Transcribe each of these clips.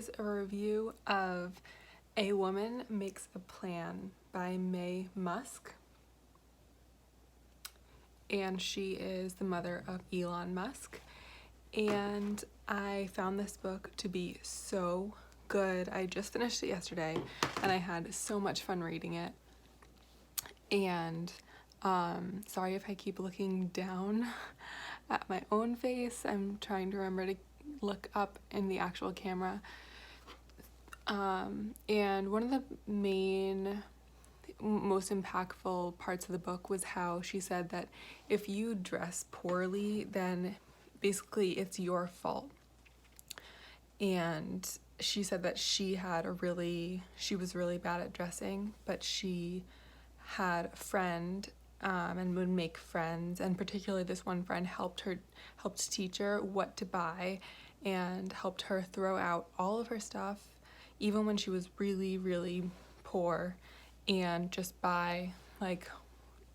Is a review of A Woman Makes a Plan by Maye Musk, and she is the mother of Elon Musk. And I found this book to be so good. I just finished it yesterday and I had so much fun reading it. And sorry if I keep looking down at my own face. I'm trying to remember to look up in the actual camera. And one of the most impactful parts of the book was how she said that if you dress poorly, then basically it's your fault. And she said that she was really bad at dressing, but she had a friend and would make friends, and particularly this one friend helped teach her what to buy and helped her throw out all of her stuff even when she was really, really poor, and just buy like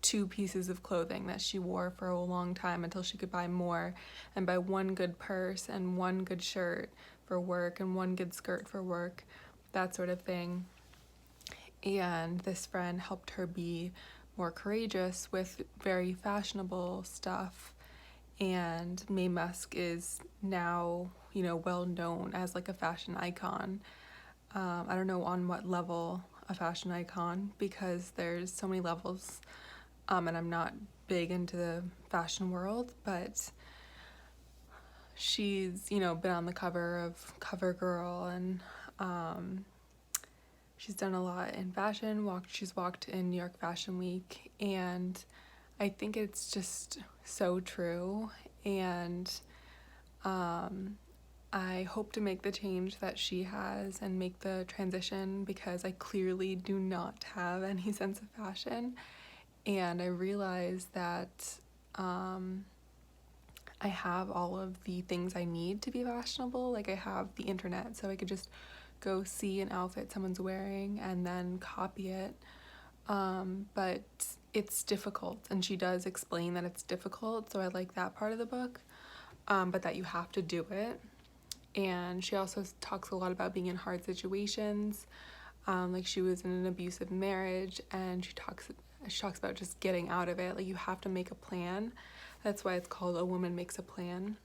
2 pieces of clothing that she wore for a long time until she could buy more, and buy 1 good purse and 1 good shirt for work and 1 good skirt for work, that sort of thing. And this friend helped her be more courageous with very fashionable stuff. And Maye Musk is now, well known as like a fashion icon. I don't know on what level a fashion icon, because there's so many levels, and I'm not big into the fashion world, but she's, been on the cover of CoverGirl, and she's done a lot in fashion. She's walked in New York Fashion Week, and I think it's just so true. And I hope to make the change that she has and make the transition, because I clearly do not have any sense of fashion. And I realize that I have all of the things I need to be fashionable. Like, I have the internet, so I could just go see an outfit someone's wearing and then copy it. But it's difficult, and she does explain that it's difficult, so I like that part of the book, but that you have to do it. And she also talks a lot about being in hard situations, like she was in an abusive marriage, and she talks about just getting out of it. Like, you have to make a plan. That's why it's called A Woman Makes a Plan.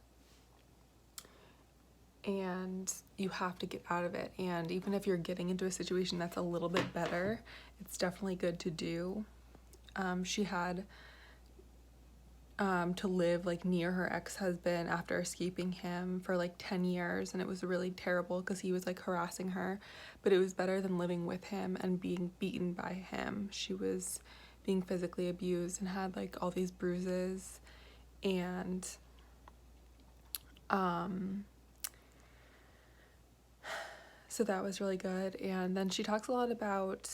And you have to get out of it. And even if you're getting into a situation that's a little bit better, it's definitely good to do. She had to live like near her ex-husband after escaping him for like 10 years, and it was really terrible because he was like harassing her, but it was better than living with him and being beaten by him. She was being physically abused and had like all these bruises, and so that was really good. And then she talks a lot about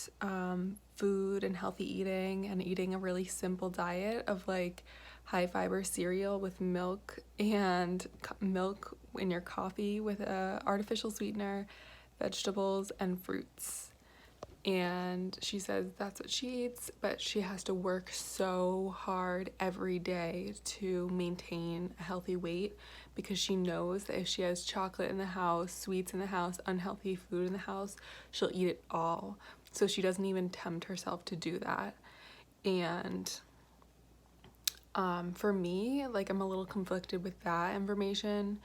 food and healthy eating, and eating a really simple diet of like high fiber cereal with milk, and milk in your coffee with a artificial sweetener, vegetables, and fruits. And she says that's what she eats, but she has to work so hard every day to maintain a healthy weight, because she knows that if she has chocolate in the house, sweets in the house, unhealthy food in the house, she'll eat it all. So she doesn't even tempt herself to do that. And for me, like, I'm a little conflicted with that information,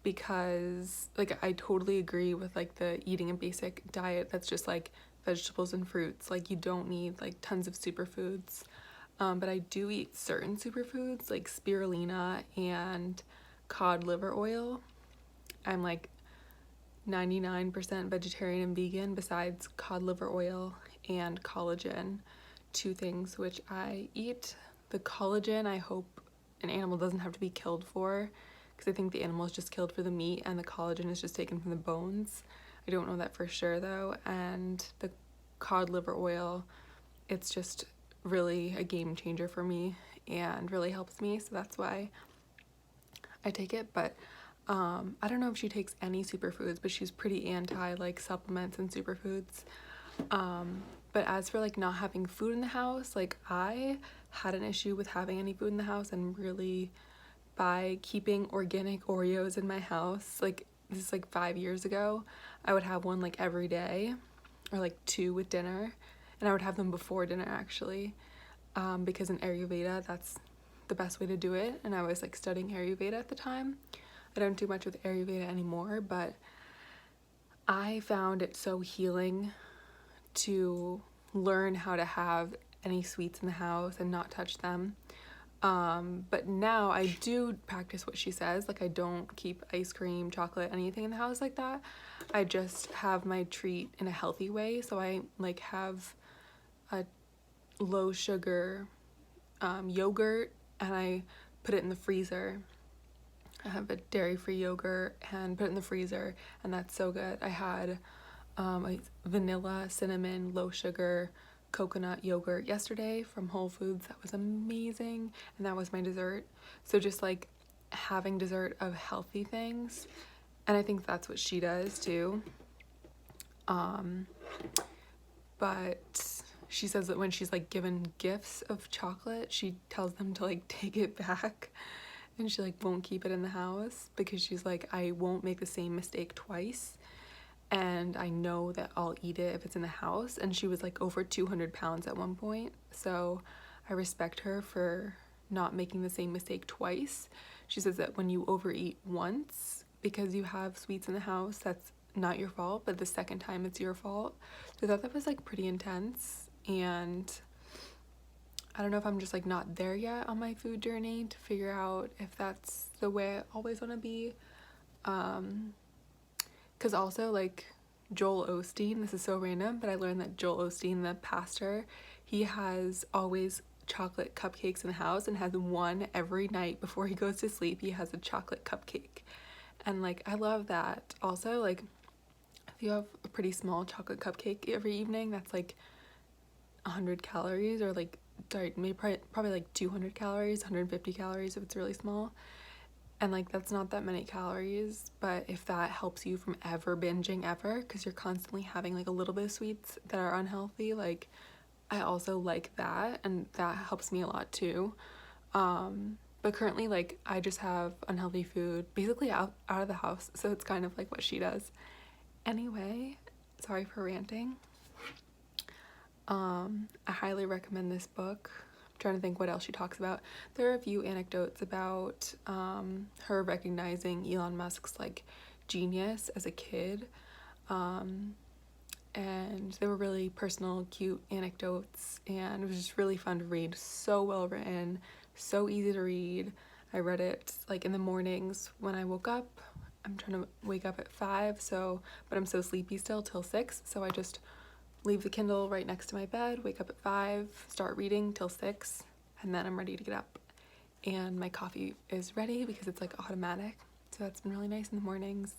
because like I totally agree with like the eating a basic diet that's just like vegetables and fruits. Like, you don't need like tons of superfoods, but I do eat certain superfoods like spirulina and cod liver oil. I'm like 99% vegetarian and vegan besides cod liver oil and collagen, 2 things which I eat. The collagen, I hope an animal doesn't have to be killed for, because I think the animal is just killed for the meat and the collagen is just taken from the bones. I don't know that for sure though. And the cod liver oil, it's just really a game changer for me and really helps me, so that's why I take it. But I don't know if she takes any superfoods, but she's pretty anti like supplements and superfoods. But as for like not having food in the house, like I had an issue with having any food in the house, and really by keeping organic Oreos in my house, like this is like 5 years ago, I would have one like every day, or like two with dinner, and I would have them before dinner actually, because in Ayurveda that's the best way to do it, and I was like studying Ayurveda at the time. I don't do much with Ayurveda anymore, but I found it so healing to learn how to have any sweets in the house and not touch them. But now I do practice what she says. Like, I don't keep ice cream, chocolate, anything in the house like that. I just have my treat in a healthy way. So I like have a low sugar yogurt, and I put it in the freezer. I have a dairy-free yogurt and put it in the freezer, and that's so good. I had a vanilla, cinnamon, low sugar, coconut yogurt yesterday from Whole Foods. That was amazing, and that was my dessert. So just like having dessert of healthy things, and I think that's what she does too. But she says that when she's like given gifts of chocolate, she tells them to like take it back, and she like won't keep it in the house because she's like, I won't make the same mistake twice, and I know that I'll eat it if it's in the house. And she was like over 200 pounds at one point, so I respect her for not making the same mistake twice. She says that when you overeat once because you have sweets in the house, that's not your fault, but the second time it's your fault. So I thought that was like pretty intense, and I don't know if I'm just like not there yet on my food journey to figure out if that's the way I always want to be. Because also, like, Joel Osteen, this is so random, but I learned that Joel Osteen, the pastor, he has always chocolate cupcakes in the house and has one every night before he goes to sleep. He has a chocolate cupcake, and like, I love that. Also, like, if you have a pretty small chocolate cupcake every evening, that's like 100 calories, or like, sorry, maybe probably like 200 calories, 150 calories if it's really small. And like, that's not that many calories, but if that helps you from ever binging ever, because you're constantly having like a little bit of sweets that are unhealthy, like, I also like that, and that helps me a lot too. But currently, like, I just have unhealthy food basically out of the house, so it's kind of like what she does. Anyway, sorry for ranting. I highly recommend this book. I'm trying to think what else she talks about. There are a few anecdotes about her recognizing Elon Musk's like genius as a kid, and they were really personal, cute anecdotes, and it was just really fun to read. So well written, so easy to read. I read it like in the mornings when I woke up. I'm trying to wake up at 5, but I'm so sleepy still till 6, so I just leave the Kindle right next to my bed, wake up at 5, start reading till 6, and then I'm ready to get up. And my coffee is ready because it's like automatic, so that's been really nice in the mornings.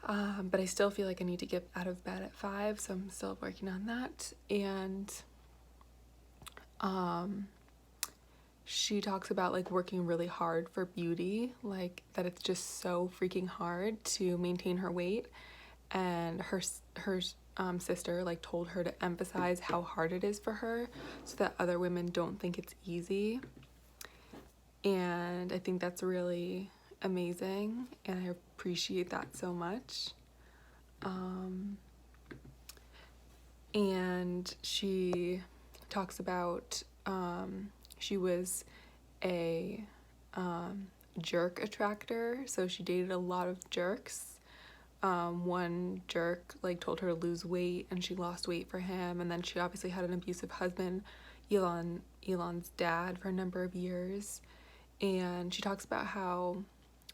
But I still feel like I need to get out of bed at 5, so I'm still working on that. And she talks about like working really hard for beauty, like that it's just so freaking hard to maintain her weight, and her sister like told her to emphasize how hard it is for her so that other women don't think it's easy. And I think that's really amazing, and I appreciate that so much. And she talks about she was a jerk attractor, so she dated a lot of jerks. One jerk like told her to lose weight, and she lost weight for him, and then she obviously had an abusive husband, Elon's dad, for a number of years. And she talks about how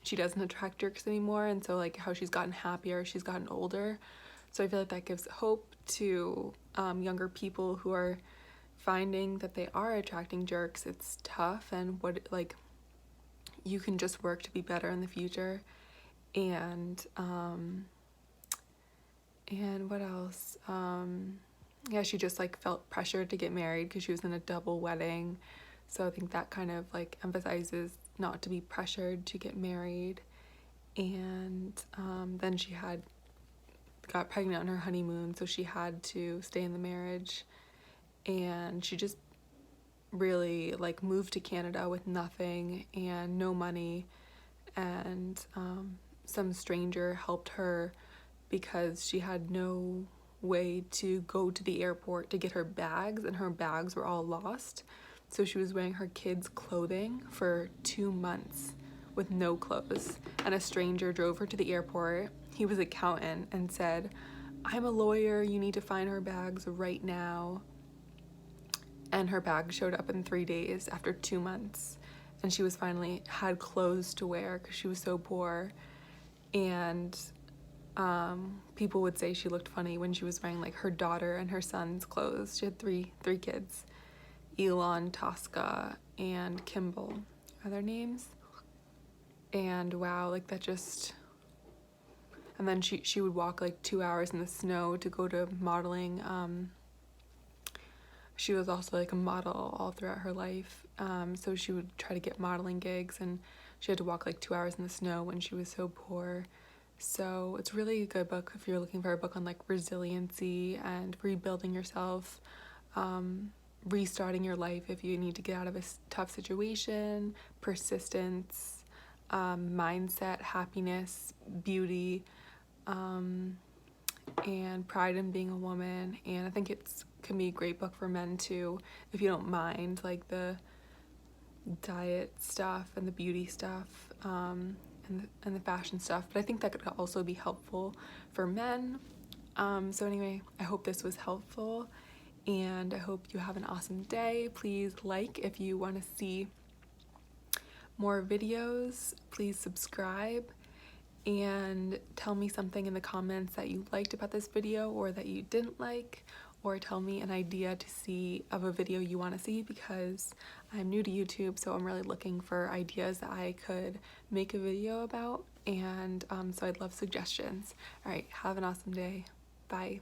she doesn't attract jerks anymore, and so like how she's gotten happier, she's gotten older. So I feel like that gives hope to younger people who are finding that they are attracting jerks. It's tough, and what like you can just work to be better in the future. And what else? Yeah, she just like felt pressured to get married because she was in a double wedding. So I think that kind of like emphasizes not to be pressured to get married. And then she got pregnant on her honeymoon, so she had to stay in the marriage. And she just really like moved to Canada with nothing and no money, and some stranger helped her because she had no way to go to the airport to get her bags, and her bags were all lost. So she was wearing her kids' clothing for 2 months with no clothes. And a stranger drove her to the airport. He was an accountant and said, "I'm a lawyer, you need to find her bags right now." And her bag showed up in 3 days after 2 months. And she was finally had clothes to wear because she was so poor. And people would say she looked funny when she was wearing like her daughter and her son's clothes. She had three kids, Elon, Tosca, and Kimball are their names. And wow, like that just, and then she would walk like 2 hours in the snow to go to modeling. She was also like a model all throughout her life, so she would try to get modeling gigs, and she had to walk like 2 hours in the snow when she was so poor. So it's really a good book if you're looking for a book on like resiliency and rebuilding yourself, restarting your life if you need to get out of a tough situation, persistence, mindset, happiness, beauty, and pride in being a woman. And I think it's can be a great book for men too, if you don't mind like the diet stuff and the beauty stuff, and the fashion stuff. But I think that could also be helpful for men. So anyway, I hope this was helpful, and I hope you have an awesome day. Please like if you want to see more videos. Please subscribe, and tell me something in the comments that you liked about this video or that you didn't like, or tell me an idea to see of a video you want to see, because I'm new to YouTube, so I'm really looking for ideas that I could make a video about, and so I'd love suggestions. All right, have an awesome day. Bye.